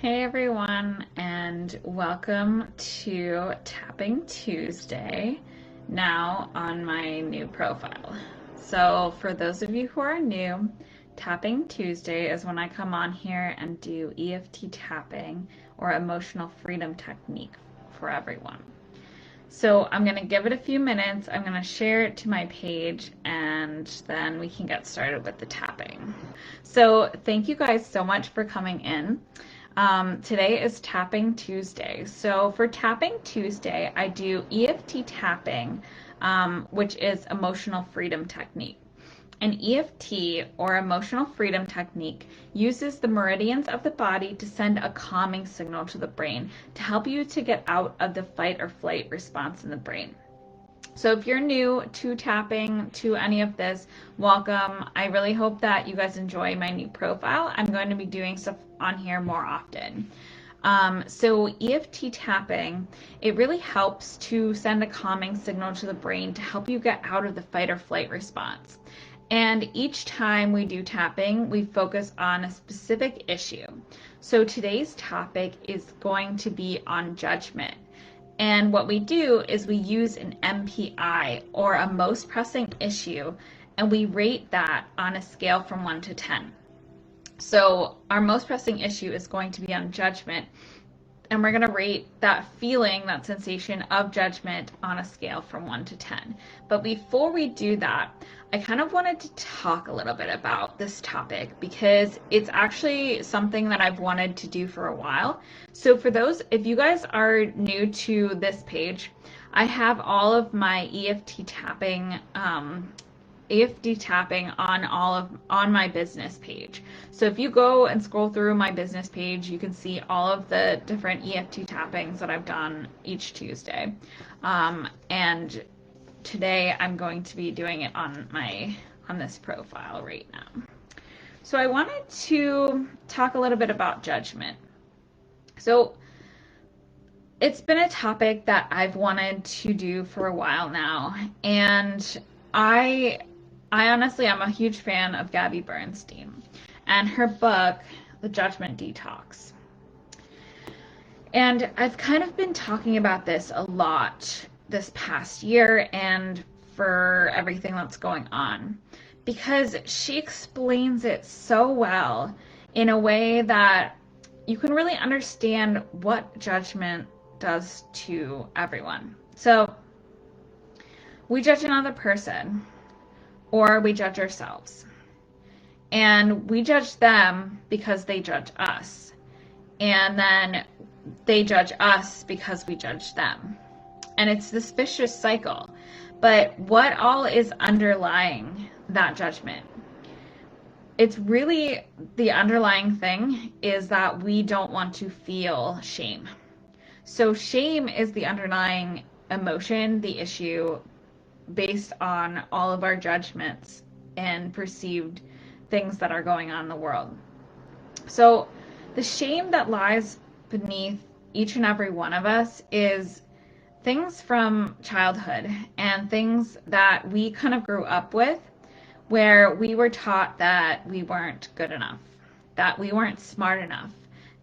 Hey everyone, and welcome to Tapping Tuesday, now on my new profile. So for those of you who are new, Tapping Tuesday is when I come on here and do EFT tapping or emotional freedom technique for everyone. So I'm going to give it a few minutes, I'm going to share it to my page, and then we can get started with the tapping. So thank you guys so much for coming in. Today is Tapping Tuesday. So for Tapping Tuesday, I do EFT tapping, which is emotional freedom technique. An EFT, or emotional freedom technique, uses the meridians of the body to send a calming signal to the brain to help you to get out of the fight or flight response in the brain. So if you're new to tapping, to any of this, welcome. I really hope that you guys enjoy my new profile. I'm going to be doing stuff on here more often. So EFT tapping, it really helps to send a calming signal to the brain to help you get out of the fight or flight response. And each time we do tapping, we focus on a specific issue. So today's topic is going to be on judgment. And what we do is we use an MPI, or a most pressing issue, and we rate that on a scale from 1 to 10. So our most pressing issue is going to be on judgment, and we're going to rate that feeling, that sensation of judgment, on a scale from 1 to 10. But before we do that, I kind of wanted to talk a little bit about this topic because it's actually something that I've wanted to do for a while. So for those, if you guys are new to this page, I have all of my EFT tapping on my business page. So if you go and scroll through my business page, you can see all of the different EFT tappings that I've done each Tuesday. And today I'm going to be doing it on this profile right now. So I wanted to talk a little bit about judgment. So it's been a topic that I've wanted to do for a while now, and I honestly am a huge fan of Gabby Bernstein and her book, The Judgment Detox. And I've kind of been talking about this a lot this past year and for everything that's going on, because she explains it so well in a way that you can really understand what judgment does to everyone. So we judge another person, or we judge ourselves, and we judge them because they judge us, and then they judge us because we judge them. And it's this vicious cycle. But what all is underlying that judgment? It's really, the underlying thing is that we don't want to feel shame. So shame is the underlying emotion, the issue, based on all of our judgments and perceived things that are going on in the world. So the shame that lies beneath each and every one of us is things from childhood and things that we kind of grew up with, where we were taught that we weren't good enough, that we weren't smart enough,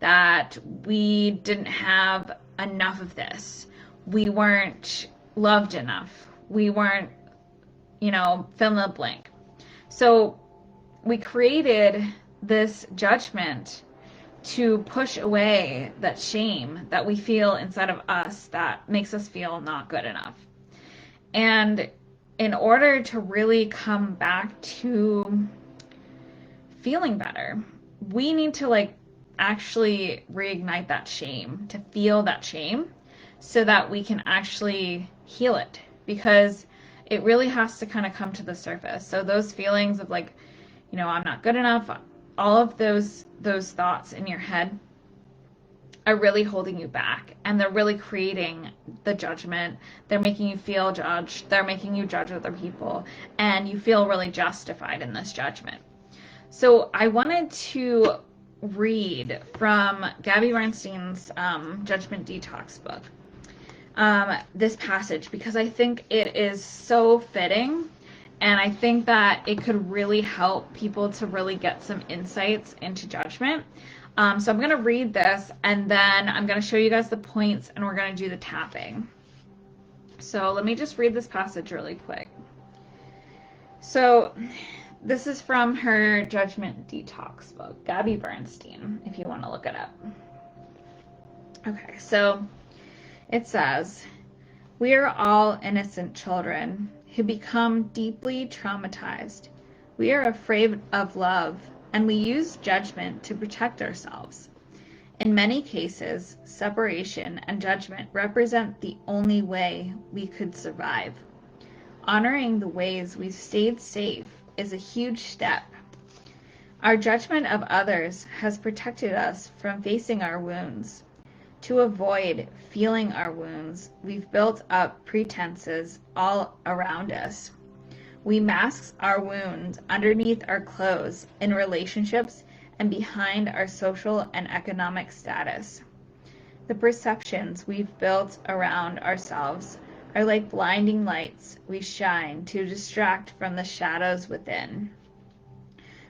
that we didn't have enough of this, we weren't loved enough, we weren't, fill in the blank. So we created this judgment to push away that shame that we feel inside of us that makes us feel not good enough. And in order to really come back to feeling better, we need to actually reignite that shame, to feel that shame, so that we can actually heal it, because it really has to kind of come to the surface. So those feelings of I'm not good enough, all of those thoughts in your head are really holding you back, and they're really creating the judgment. They're making you feel judged. They're making you judge other people, and you feel really justified in this judgment. So I wanted to read from Gabby Bernstein's Judgment Detox book, this passage, because I think it is so fitting. And I think that it could really help people to really get some insights into judgment. So I'm going to read this, and then I'm going to show you guys the points, and we're going to do the tapping. So let me just read this passage really quick. So this is from her Judgment Detox book, Gabby Bernstein, if you want to look it up. Okay, so it says, "We are all innocent children who become deeply traumatized. We are afraid of love, and we use judgment to protect ourselves. In many cases, separation and judgment represent the only way we could survive. Honoring the ways we've stayed safe is a huge step. Our judgment of others has protected us from facing our wounds. To avoid feeling our wounds, we've built up pretenses all around us. We mask our wounds underneath our clothes in relationships and behind our social and economic status. The perceptions we've built around ourselves are like blinding lights we shine to distract from the shadows within.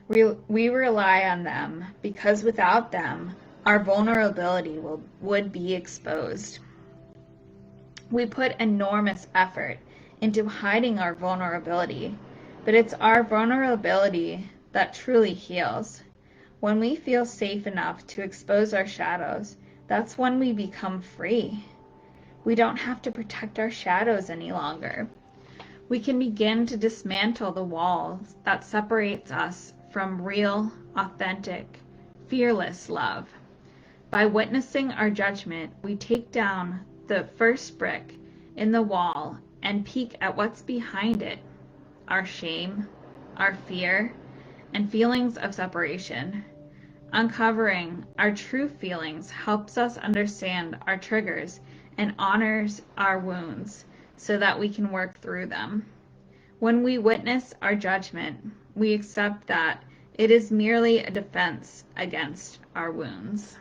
We rely on them because without them, our vulnerability would be exposed. We put enormous effort into hiding our vulnerability, but it's our vulnerability that truly heals. When we feel safe enough to expose our shadows, that's when we become free. We don't have to protect our shadows any longer. We can begin to dismantle the walls that separates us from real, authentic, fearless love. By witnessing our judgment, we take down the first brick in the wall and peek at what's behind it: our shame, our fear, and feelings of separation. Uncovering our true feelings helps us understand our triggers and honors our wounds so that we can work through them. When we witness our judgment, we accept that it is merely a defense against our wounds."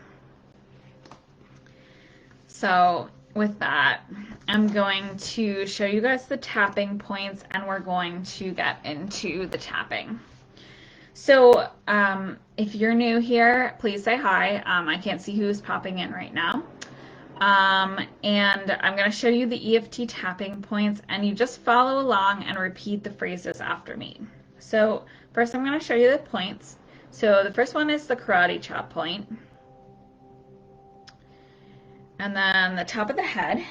So with that, I'm going to show you guys the tapping points, and we're going to get into the tapping. So if you're new here, please say hi. I can't see who's popping in right now. And I'm going to show you the EFT tapping points, and you just follow along and repeat the phrases after me. So first I'm going to show you the points. So the first one is the karate chop point. And then the top of the head,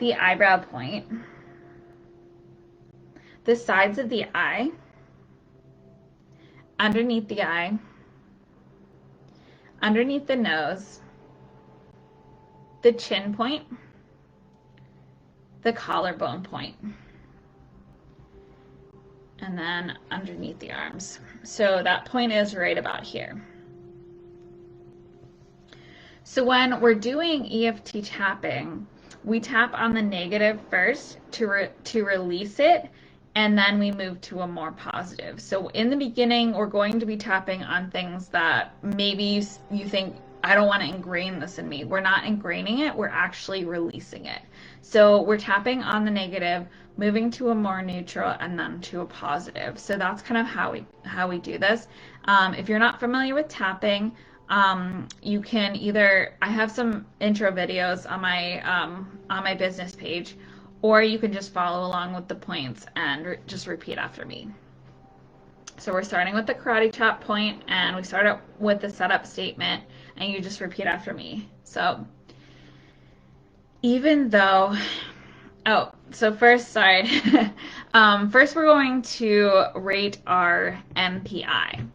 the eyebrow point, the sides of the eye, underneath the eye, underneath the nose, the chin point, the collarbone point, and then underneath the arms. So that point is right about here. So when we're doing EFT tapping, we tap on the negative first to release it, and then we move to a more positive. So in the beginning, we're going to be tapping on things that maybe you think, I don't want to ingrain this in me. We're not ingraining it, we're actually releasing it. So we're tapping on the negative, moving to a more neutral, and then to a positive. So that's kind of how we do this. If you're not familiar with tapping, you can either, I have some intro videos on my business page, or you can just follow along with the points and just repeat after me. So we're starting with the karate chop point, and we start out with the setup statement, and you just repeat after me. So even though, so first, sorry, first we're going to rate our MPI.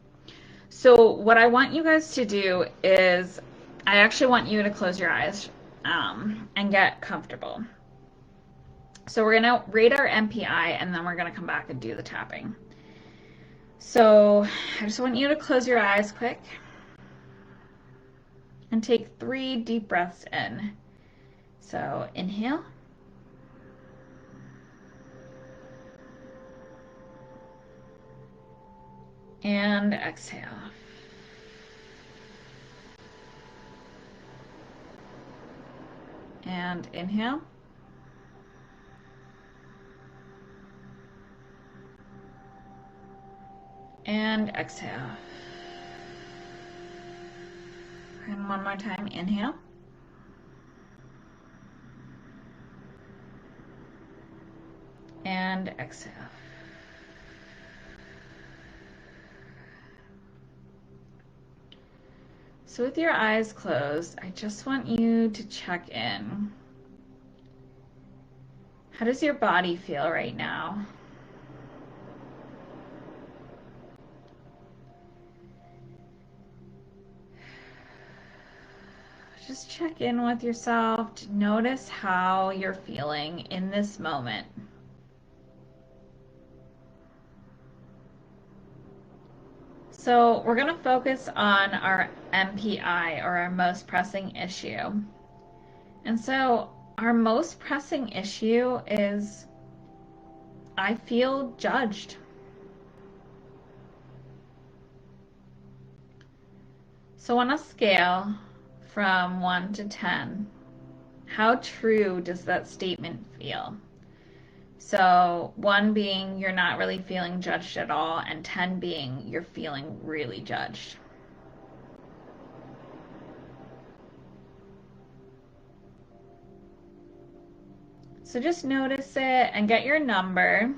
So what I want you guys to do is, I actually want you to close your eyes and get comfortable. So we're going to rate our MPI, and then we're going to come back and do the tapping. So I just want you to close your eyes quick and take 3 deep breaths in. So inhale. And exhale. And inhale. And exhale. And one more time, inhale. And exhale. So with your eyes closed, I just want you to check in. How does your body feel right now? Just check in with yourself to notice how you're feeling in this moment. So we're going to focus on our MPI, or our most pressing issue. And so our most pressing issue is, I feel judged. So on a scale from 1 to 10, how true does that statement feel? So 1 being you're not really feeling judged at all, and 10 being you're feeling really judged. So just notice it and get your number.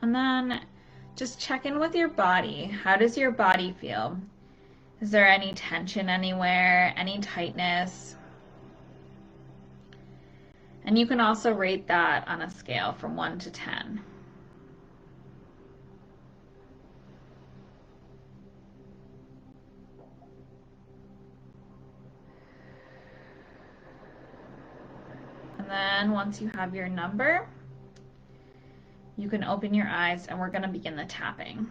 And then just check in with your body. How does your body feel? Is there any tension anywhere, any tightness? And you can also rate that on a scale from 1 to 10. And then once you have your number, you can open your eyes and we're going to begin the tapping.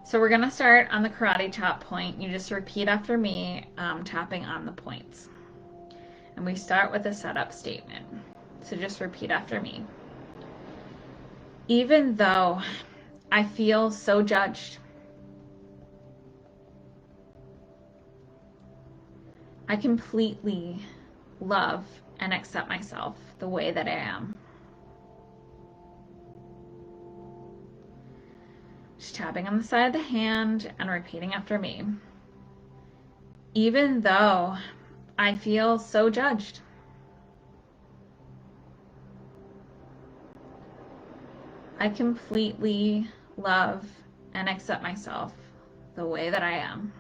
So we're going to start on the karate chop point. You just repeat after me, tapping on the points. And we start with a setup statement. So just repeat after me. Even though I feel so judged, I completely love and accept myself the way that I am. Just tapping on the side of the hand and repeating after me. Even though I feel so judged, I completely love and accept myself the way that I am.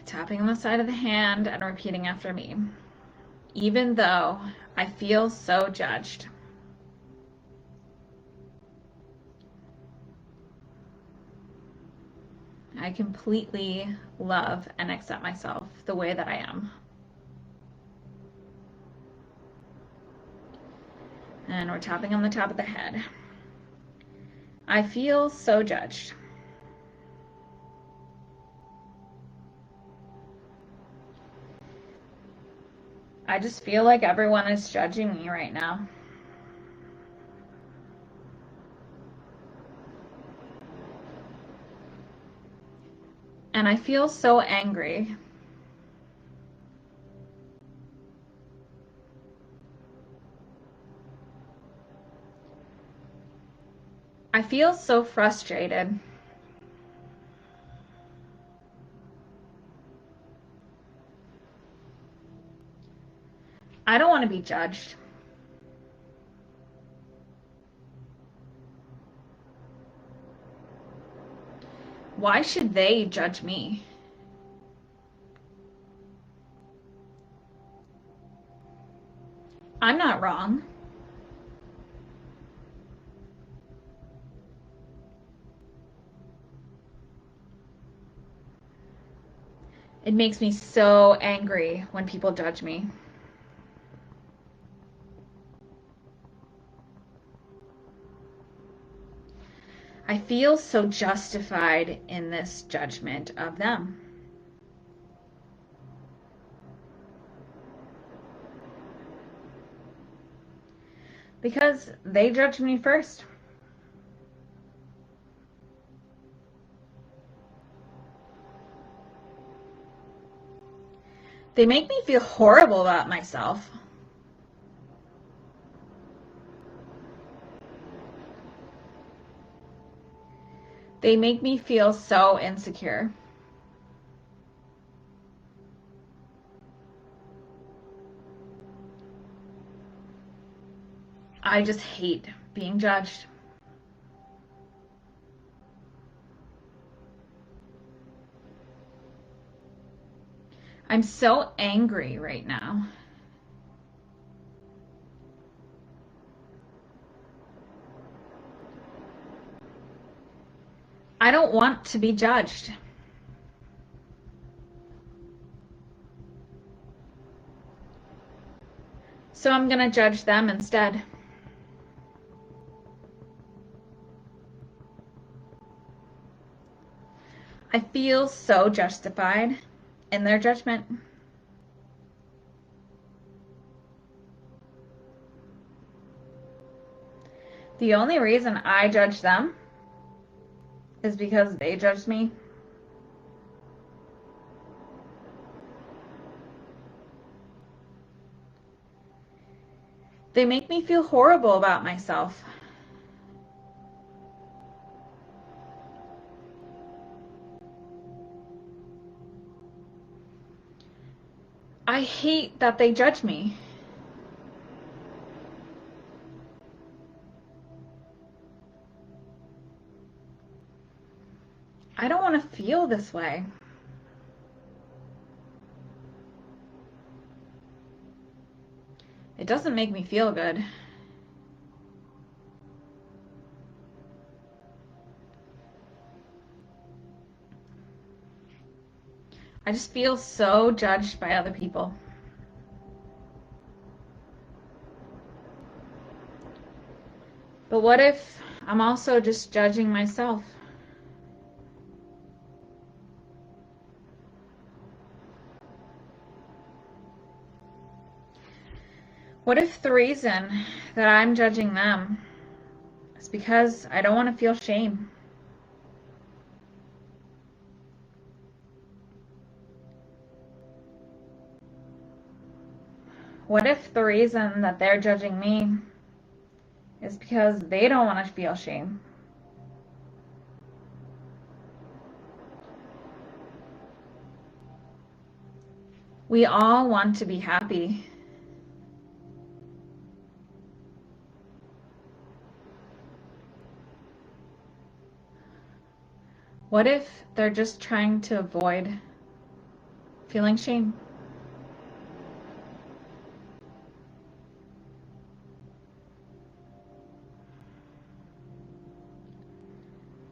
Tapping on the side of the hand and repeating after me. Even though I feel so judged, I completely love and accept myself the way that I am. And we're tapping on the top of the head. I feel so judged. I just feel like everyone is judging me right now. And I feel so angry. I feel so frustrated. I don't want to be judged. Why should they judge me? I'm not wrong. It makes me so angry when people judge me. I feel so justified in this judgment of them. Because they judged me first. They make me feel horrible about myself. They make me feel so insecure. I just hate being judged. I'm so angry right now. I don't want to be judged. So I'm going to judge them instead. I feel so justified in their judgment. The only reason I judge them is because they judged me. They make me feel horrible about myself. I hate that they judge me. I don't want to feel this way. It doesn't make me feel good. I just feel so judged by other people. But what if I'm also just judging myself? What if the reason that I'm judging them is because I don't want to feel shame? What if the reason that they're judging me is because they don't want to feel shame? We all want to be happy. What if they're just trying to avoid feeling shame?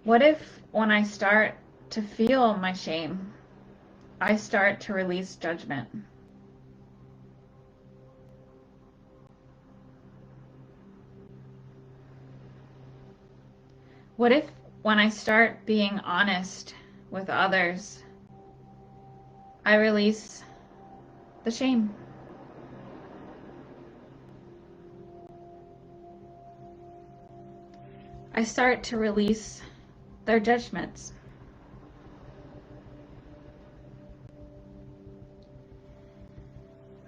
What if when I start to feel my shame, I start to release judgment? What if when I start being honest with others, I release the shame? I start to release their judgments.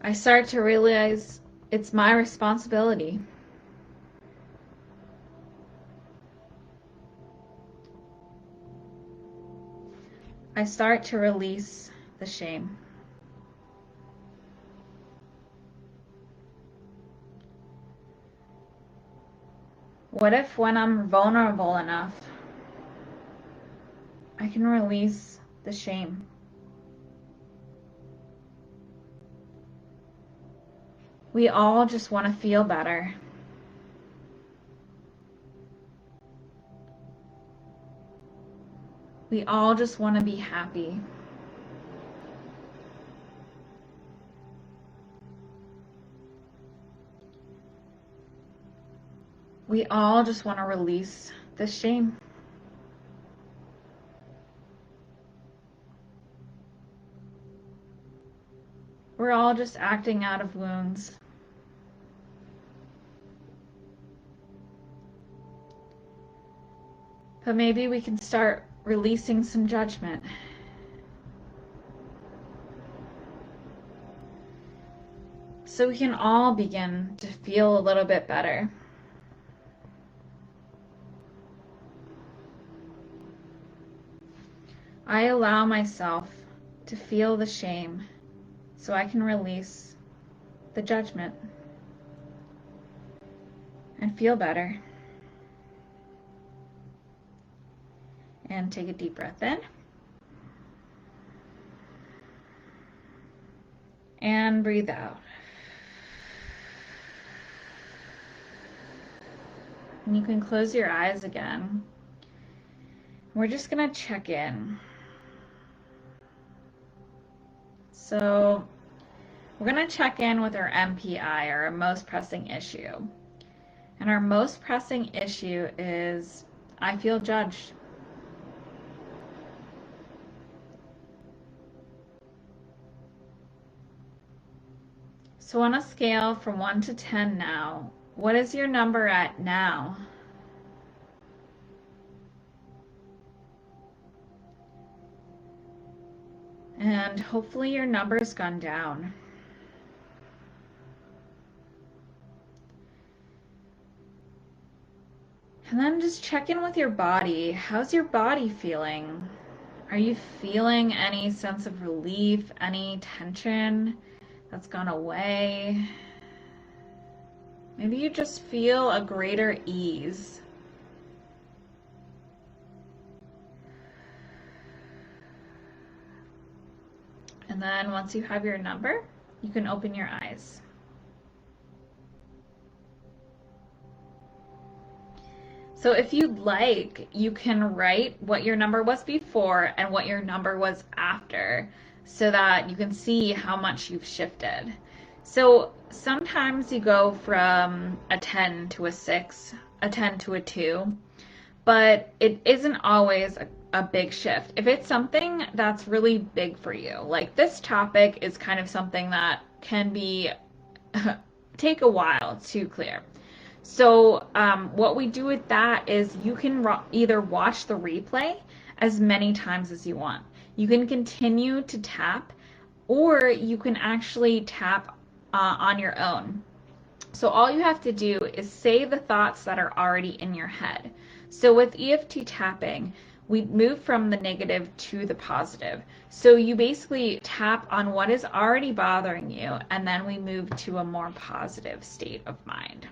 I start to realize it's my responsibility. I start to release the shame. What if when I'm vulnerable enough, I can release the shame? We all just want to feel better. We all just want to be happy. We all just want to release the shame. We're all just acting out of wounds. But maybe we can start releasing some judgment. so we can all begin to feel a little bit better. I allow myself to feel the shame so I can release the judgment and feel better. And take a deep breath in. And breathe out. And you can close your eyes again. We're just going to check in. So we're going to check in with our MPI, our most pressing issue. And our most pressing issue is, I feel judged. So on a scale from 1 to 10 now, what is your number at now? And hopefully your number's gone down. And then just check in with your body. How's your body feeling? Are you feeling any sense of relief, any tension that's gone away? Maybe you just feel a greater ease. And then once you have your number, you can open your eyes. So if you'd like, you can write what your number was before and what your number was after so that you can see how much you've shifted. So sometimes you go from a 10 to a 6, a 10 to a 2, but it isn't always a big shift. If it's something that's really big for you, like this topic is kind of something that can be take a while to clear. So what we do with that is you can either watch the replay as many times as you want. You can continue to tap, or you can actually tap on your own. So all you have to do is say the thoughts that are already in your head. So with EFT tapping, we move from the negative to the positive. So you basically tap on what is already bothering you, and then we move to a more positive state of mind.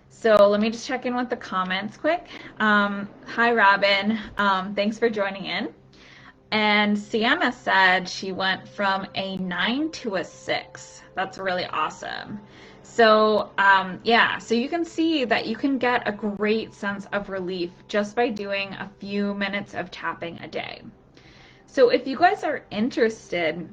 So let me just check in with the comments quick. Hi, Robin. Thanks for joining in. And Sienna said she went from a 9 to a 6. That's really awesome. So yeah, so you can see that you can get a great sense of relief just by doing a few minutes of tapping a day. So if you guys are interested,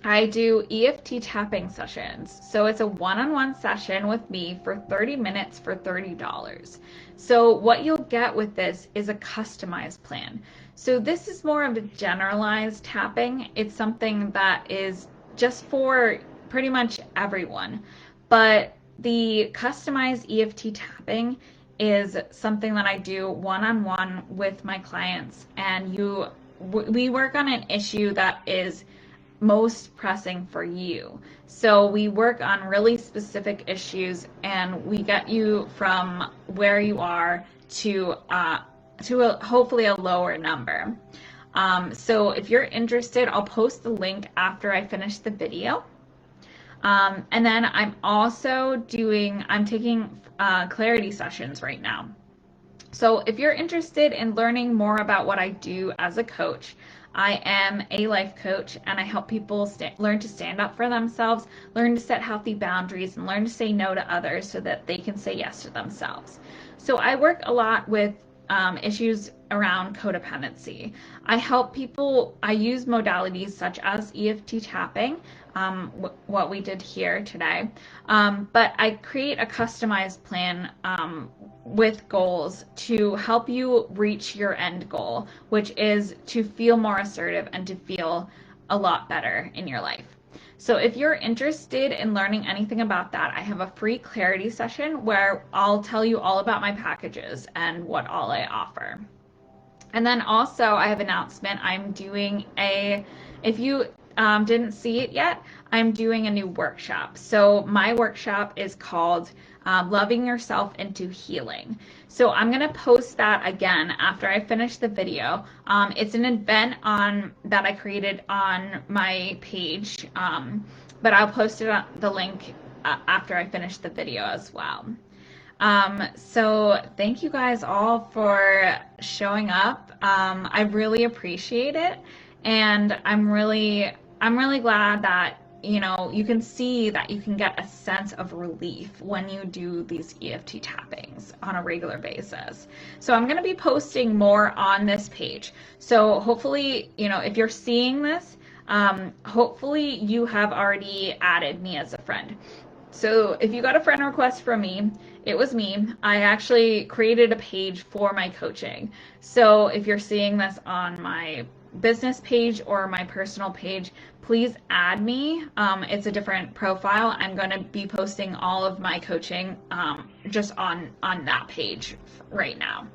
I do EFT tapping sessions. So it's a one-on-one session with me for 30 minutes for $30. So what you'll get with this is a customized plan. So this is more of a generalized tapping. It's something that is just for pretty much everyone. But the customized EFT tapping is something that I do one-on-one with my clients, and we work on an issue that is most pressing for you. So we work on really specific issues, and we get you from where you are to hopefully a lower number. So if you're interested, I'll post the link after I finish the video. And then I'm taking clarity sessions right now. So if you're interested in learning more about what I do as a coach, I am a life coach, and I help people learn to stand up for themselves, learn to set healthy boundaries, and learn to say no to others so that they can say yes to themselves. So I work a lot with issues around codependency. I help people, I use modalities such as EFT tapping, what we did here today, but I create a customized plan with goals to help you reach your end goal, which is to feel more assertive and to feel a lot better in your life. So if you're interested in learning anything about that, I have a free clarity session where I'll tell you all about my packages and what all I offer. And then also I have an announcement. I'm doing if you didn't see it yet, I'm doing a new workshop. So my workshop is called Loving Yourself into Healing. So I'm going to post that again after I finish the video. It's an event that I created on my page, but I'll post it on the link after I finish the video as well. So thank you guys all for showing up. I really appreciate it, and I'm really glad that you can see that you can get a sense of relief when you do these EFT tappings on a regular basis. So I'm going to be posting more on this page. So hopefully, if you're seeing this, hopefully you have already added me as a friend. So if you got a friend request from me, it was me. I actually created a page for my coaching. So if you're seeing this on my business page or my personal page, please add me. It's a different profile. I'm going to be posting all of my coaching just on that page right now.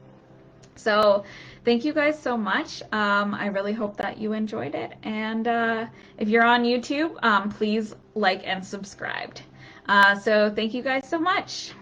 So thank you guys so much. I really hope that you enjoyed it. And if you're on YouTube, please like and subscribe. So thank you guys so much.